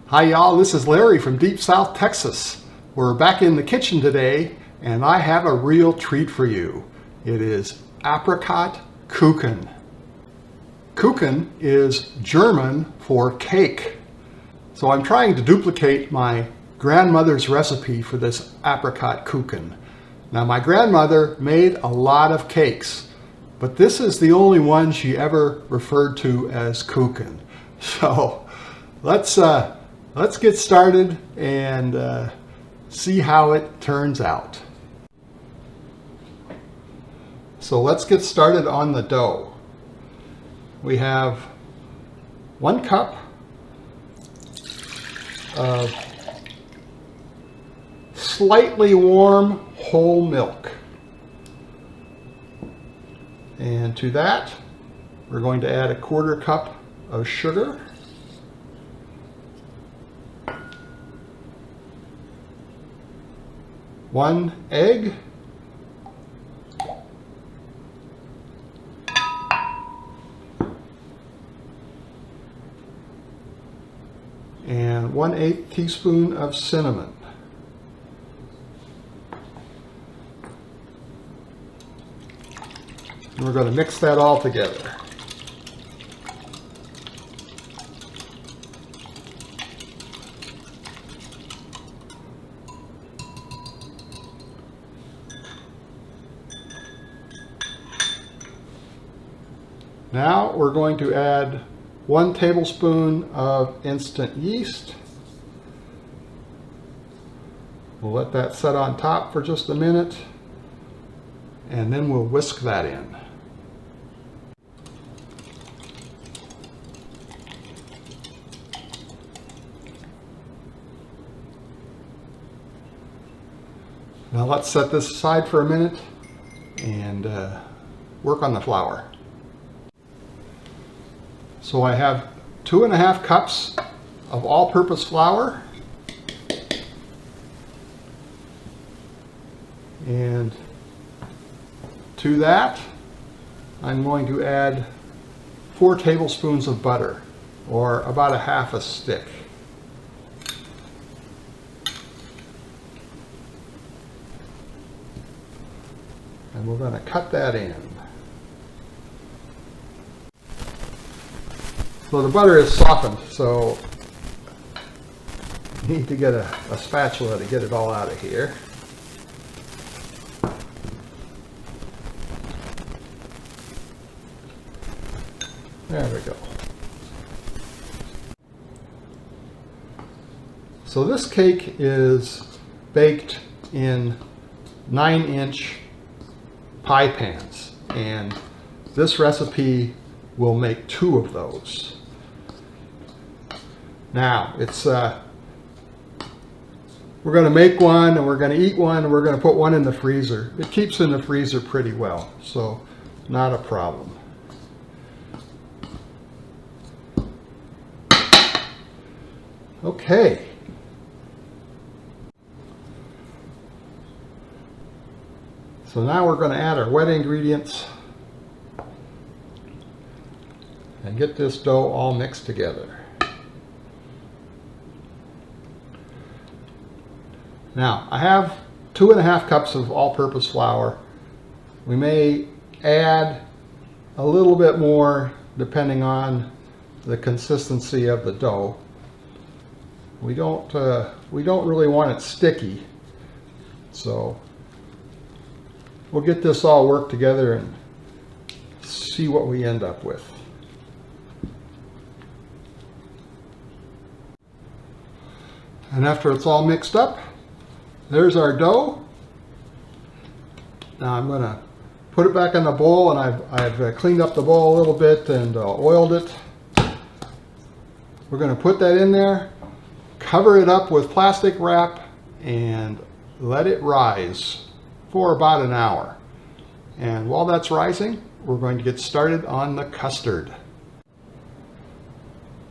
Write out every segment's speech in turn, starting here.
Hi y'all, this is Larry from Deep South Texas. We're back in the kitchen today and I have a real treat for you. It is Apricot Kuchen. Kuchen is German for cake. So I'm trying to duplicate my grandmother's recipe for this Apricot Kuchen. Now my grandmother made a lot of cakes, but this is the only one she ever referred to as Kuchen. So let's get started and see how it turns out. So let's get started on the dough. We have 1 cup of slightly warm whole milk. And to that, we're going to add 1/4 cup of sugar. One egg, and 1/8 teaspoon of cinnamon. And we're going to mix that all together. Now we're going to add 1 tablespoon of instant yeast. We'll let that set on top for just a minute, and then we'll whisk that in. Now let's set this aside for a minute and work on the flour. So I have 2½ cups of all-purpose flour, and to that I'm going to add 4 tablespoons of butter, or about 1/2 stick. And we're going to cut that in. So the butter is softened, so you need to get a spatula to get it all out of here. There we go. So this cake is baked in 9-inch pie pans, and this recipe will make 2 of those. Now we're going to make one, and we're going to eat one, and we're going to put one in the freezer. It keeps in the freezer pretty well, so not a problem. Okay. So now we're going to add our wet ingredients and get this dough all mixed together. Now I have 2½ cups of all-purpose flour. We may add a little bit more depending on the consistency of the dough. We don't really want it sticky, so we'll get this all worked together and see what we end up with. And after it's all mixed up, there's our dough. Now I'm going to put it back in the bowl, and I've cleaned up the bowl a little bit and oiled it. We're going to put that in there, cover it up with plastic wrap, and let it rise for about an hour. And while that's rising, we're going to get started on the custard.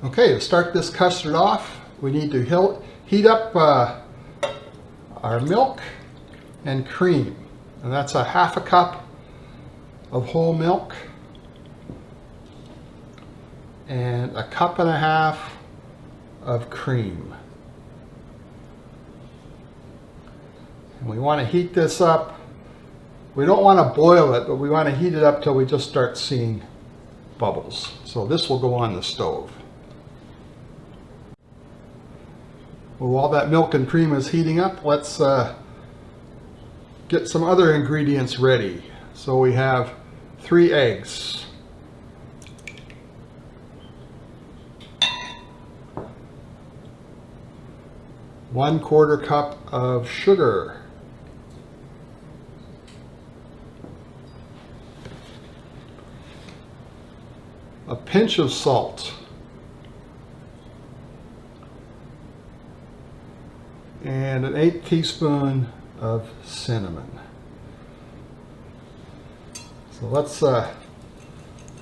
Okay, to start this custard off, we need to heat up our milk and cream. And that's 1/2 cup of whole milk and 1.5 cups of cream. And we want to heat this up. We don't want to boil it, but we want to heat it up till we just start seeing bubbles. So this will go on the stove. Well, while that milk and cream is heating up, let's get some other ingredients ready. So we have 3 eggs. One-quarter cup of sugar. A pinch of salt. And an 1/8 teaspoon of cinnamon. So let's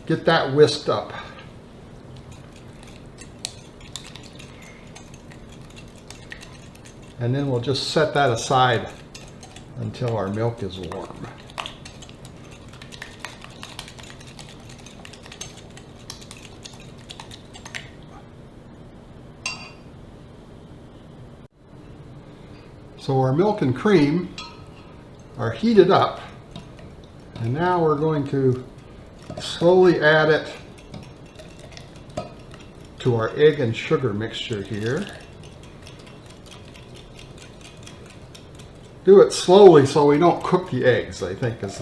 get that whisked up. And then we'll just set that aside until our milk is warm. So our milk and cream are heated up, and now we're going to slowly add it to our egg and sugar mixture here. Do it slowly so we don't cook the eggs, I think is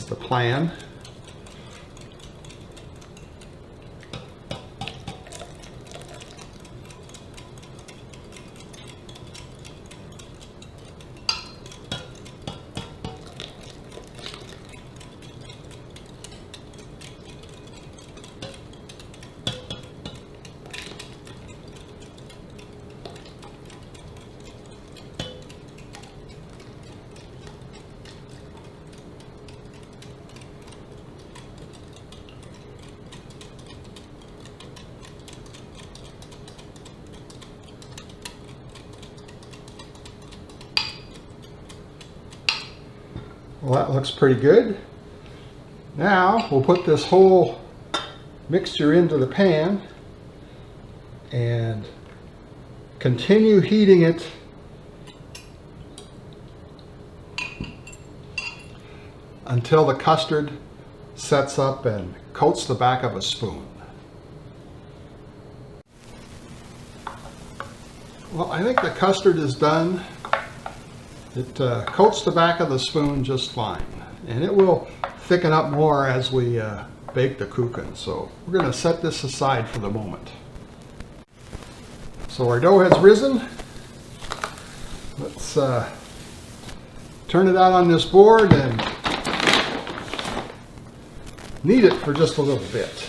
the plan. Well, that looks pretty good. Now we'll put this whole mixture into the pan and continue heating it until the custard sets up and coats the back of a spoon. Well, I think the custard is done. It coats the back of the spoon just fine, and it will thicken up more as we bake the kuchen. So we're going to set this aside for the moment. So our dough has risen. Let's turn it out on this board and knead it for just a little bit.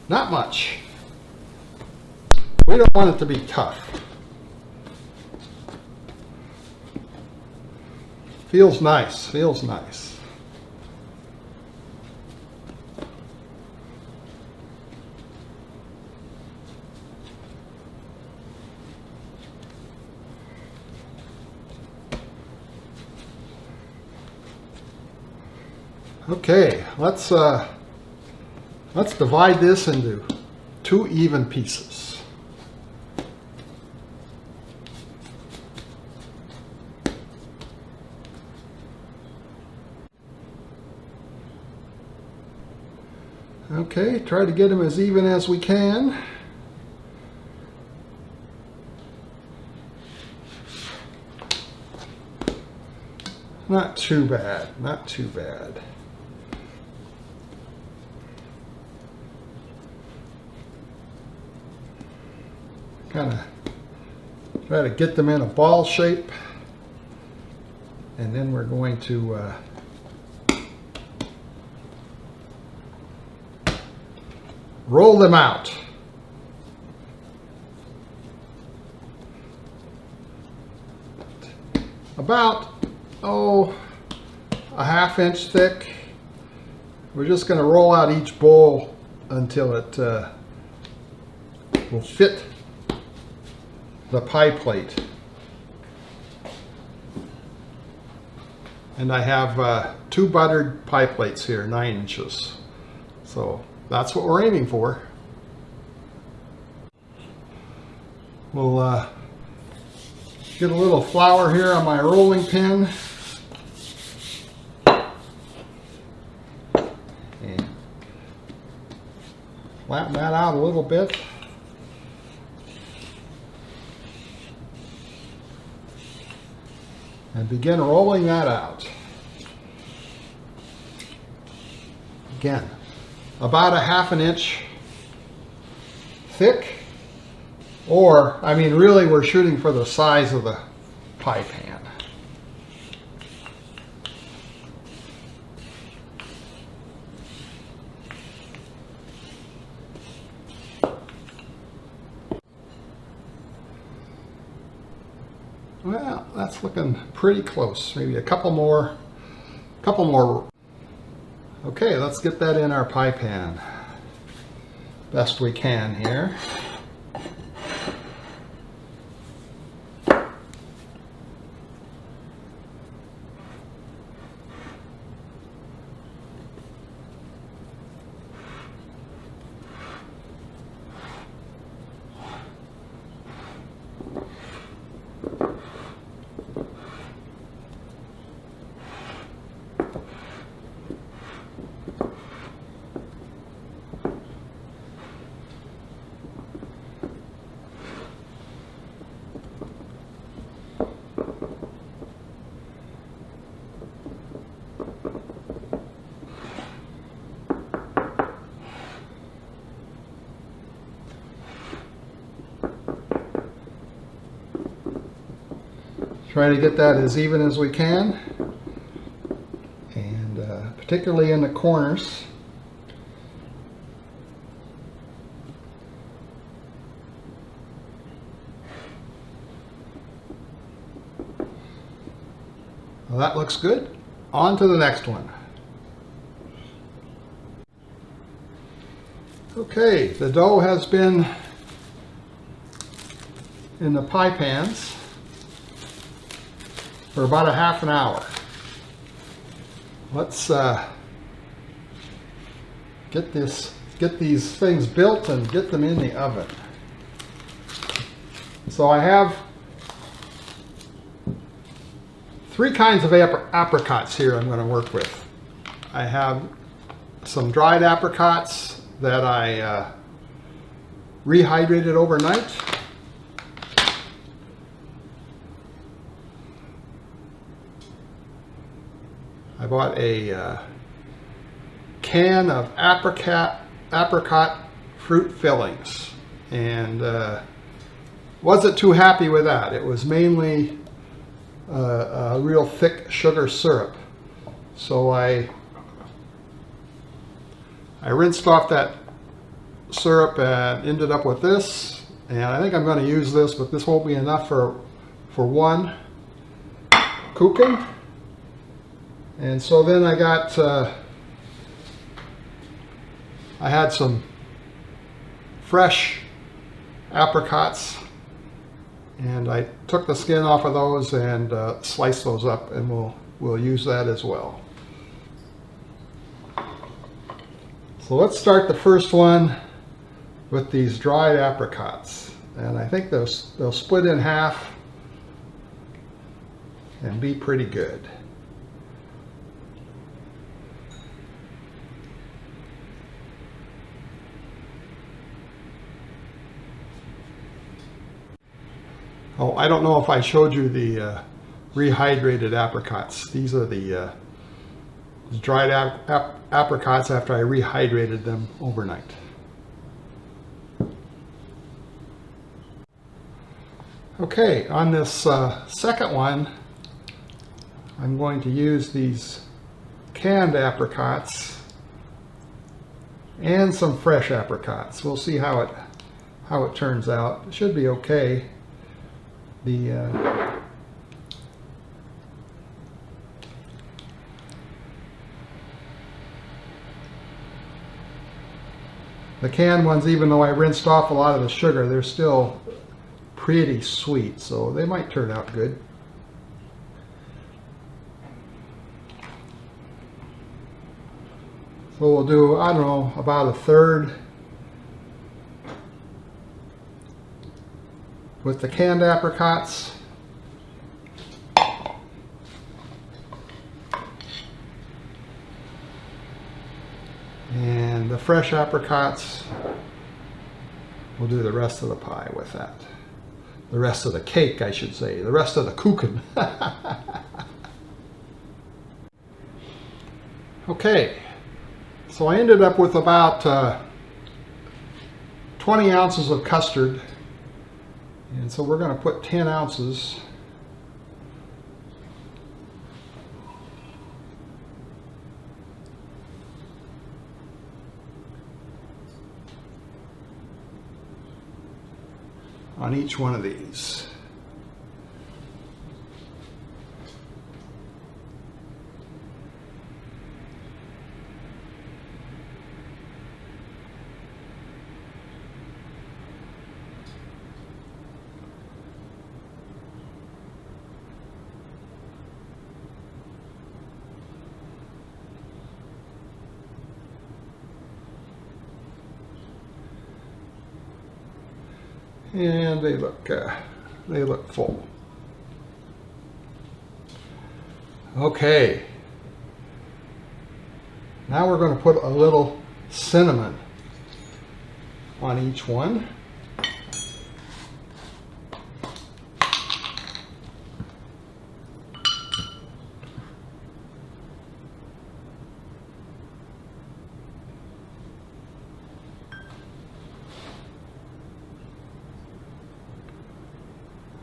Not much. We don't want it to be tough. Feels nice, feels nice. Okay, let's divide this into 2 even pieces. Okay, try to get them as even as we can. Not too bad, not too bad. Kind of try to get them in a ball shape, and then we're going to roll them out. About, a 1/2 inch thick. We're just going to roll out each bowl until it will fit the pie plate. And I have 2 buttered pie plates here, 9 inches. So that's what we're aiming for. We'll get a little flour here on my rolling pin. And flatten that out a little bit. And begin rolling that out. Again, about a ½ an inch thick, or, I mean, really we're shooting for the size of the pie pan. Well, that's looking pretty close. Maybe a couple more. Okay, let's get that in our pie pan. Best we can here. Try to get that as even as we can, and particularly in the corners. Well, that looks good. On to the next one. Okay, the dough has been in the pie pans for about a ½ an hour. Let's get these things built and get them in the oven. So I have 3 kinds of apricots here I'm going to work with. I have some dried apricots that I rehydrated overnight. I bought a can of apricot fruit fillings, and wasn't too happy with that. It was mainly a real thick sugar syrup. So I rinsed off that syrup and ended up with this, and I think I'm going to use this, but this won't be enough for one Kuchen. And so then I got, I had some fresh apricots, and I took the skin off of those and sliced those up, and we'll use that as well. So let's start the first one with these dried apricots, and I think they'll split in half and be pretty good. Oh, I don't know if I showed you the rehydrated apricots. These are the dried apricots after I rehydrated them overnight. Okay, on this second one, I'm going to use these canned apricots and some fresh apricots. We'll see how it turns out. It should be okay. The canned ones, even though I rinsed off a lot of the sugar, they're still pretty sweet, so they might turn out good. So we'll do, I don't know, about a third with the canned apricots. And the fresh apricots, we'll do the rest of the pie with that. The rest of the cake, I should say. The rest of the Kuchen. Okay, so I ended up with about 20 ounces of custard. And so we're going to put 10 ounces on each one of these. And they look full. Okay. Now we're going to put a little cinnamon on each one.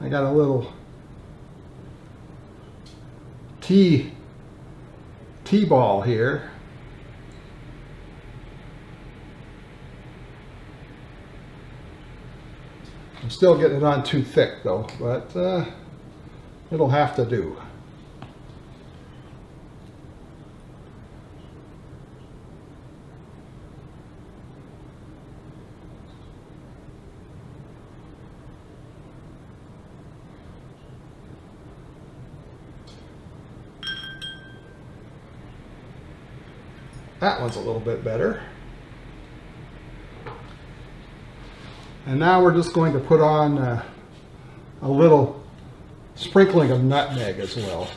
I got a little tea ball here. I'm still getting it on too thick though, but it'll have to do. That one's a little bit better. And now we're just going to put on a little sprinkling of nutmeg as well.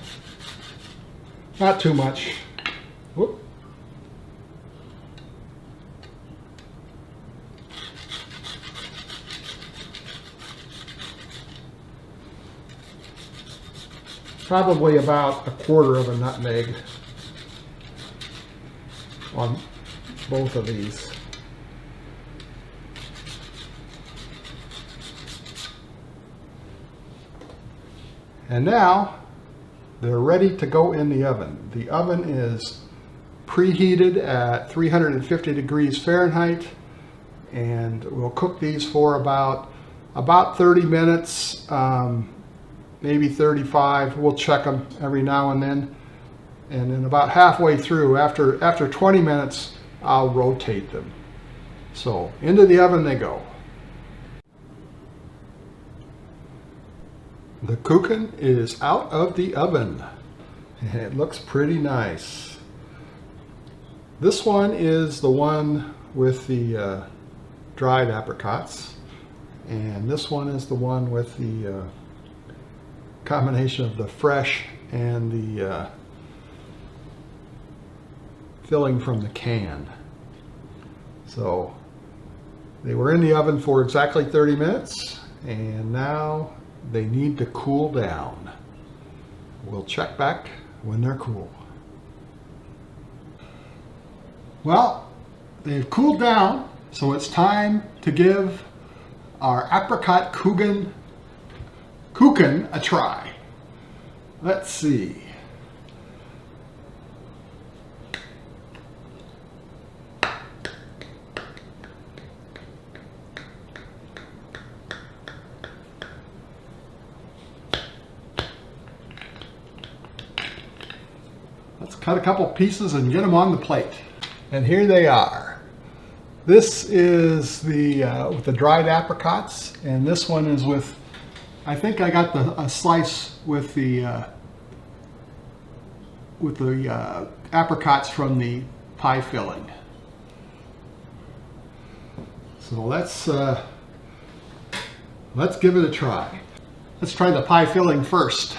Not too much. Whoop. Probably about 1/4 of a nutmeg on both of these. And now they're ready to go in the oven. The oven is preheated at 350 degrees Fahrenheit, and we'll cook these for about 30 minutes, maybe 35. We'll check them every now and then. And then about halfway through, after 20 minutes, I'll rotate them. So into the oven they go. The Kuchen is out of the oven, and it looks pretty nice. This one is the one with the dried apricots, and this one is the one with the combination of the fresh and the filling from the can. So they were in the oven for exactly 30 minutes, and now they need to cool down. We'll check back when they're cool. Well, they've cooled down, so it's time to give our Apricot Kuchen a try. Let's see. Let's cut a couple pieces and get them on the plate. And here they are. This is with the dried apricots, and this one is with, I think I got a slice with the apricots from the pie filling. So let's Let's give it a try. Let's try the pie filling first.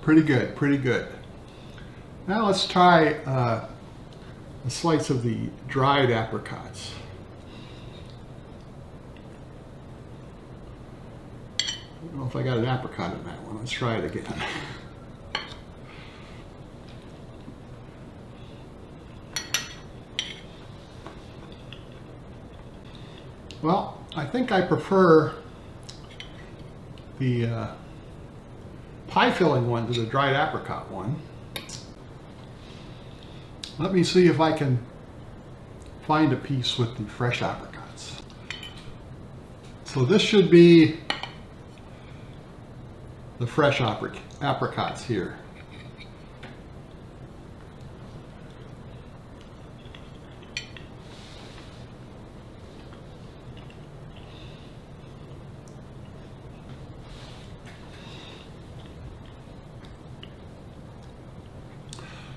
Pretty good, pretty good. Now let's try a slice of the dried apricots. I don't know if I got an apricot in that one. Let's try it again. Well, I think I prefer the pie filling one to the dried apricot one. Let me see if I can find a piece with the fresh apricots. So this should be the fresh apricots here.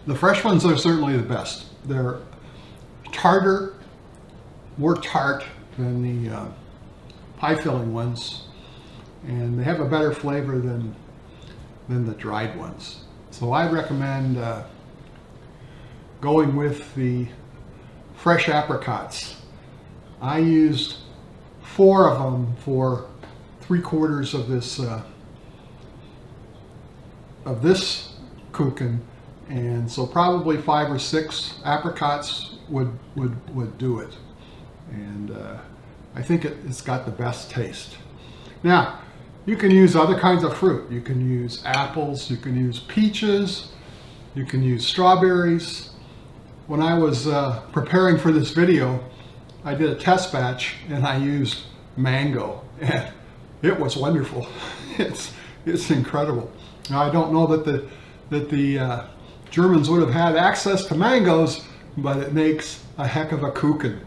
The fresh ones are certainly the best. They're tartar, more tart than the pie filling ones, and they have a better flavor than the dried ones. So I recommend going with the fresh apricots. I used 4 of them for 3/4 of this Kuchen. And so probably 5 or 6 apricots would do it. And I think it's got the best taste. Now, you can use other kinds of fruit. You can use apples, you can use peaches, you can use strawberries. When I was preparing for this video, I did a test batch and I used mango, and it was wonderful. It's incredible. Now, I don't know that the Germans would have had access to mangoes, but it makes a heck of a Kuchen.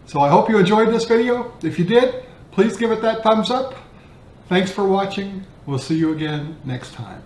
So I hope you enjoyed this video. If you did, please give it that thumbs up. Thanks for watching. We'll see you again next time.